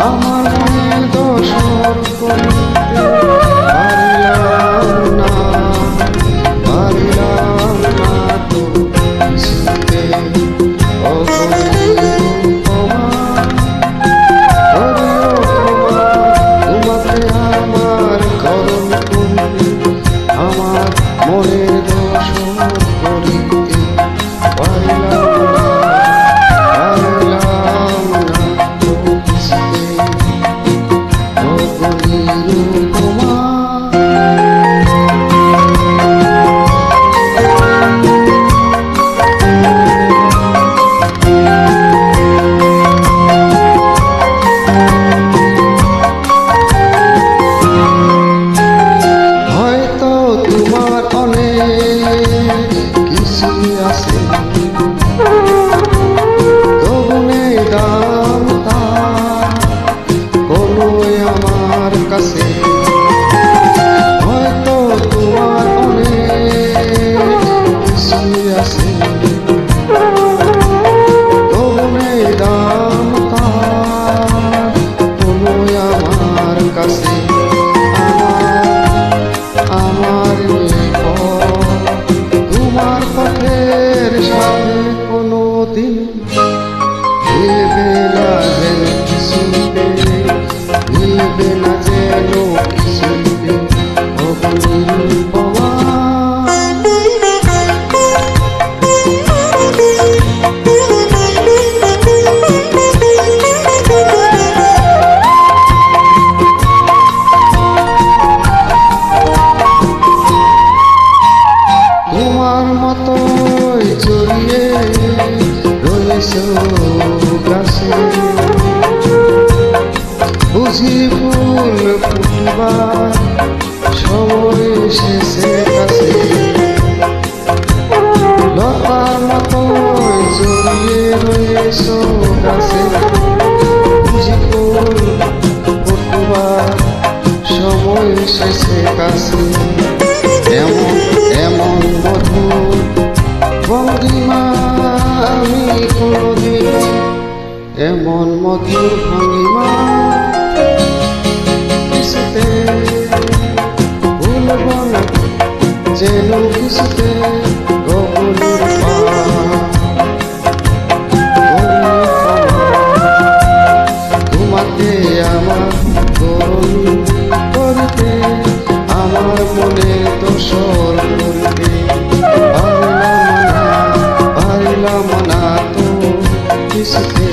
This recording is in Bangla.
আমার মনের দোষর করিতে পারিলাম না তো কিছুতে তোমাকে আমার করণ করিতে আমার মনের দোষর করিতে পারিলাম আমার কাছে হয়তো তোমার অনেক কিছুই আছে, তবুনে দাম তার কোনো আমার কাছে। আমার তোমার পথের সাথে কোনো দিন মিলবে না যেন কিছুতে, মিলবে না যেন কিছুতে অপূর্বমা। তোমার মতোই জড়িয়ে রয়েছ গাছে, বুঝি ফুল ফুটবার সময় এসেছে কাছে। লতার মতোই জড়িয়ে রয়েছ গাছে, বুঝি ফুল ফুটবার সময় এসেছে কাছে। এমন এমন মধুর ভঙ্গিমা আমি কোনদিন, এমন মধুর ভঙ্গিমা কিছুতে ভুলব না যেন কিছুতে গগনের তোমাকে আমার করণ করিতে আমার মনে দোষর করিতে পারিলাম না তো কিছুতে।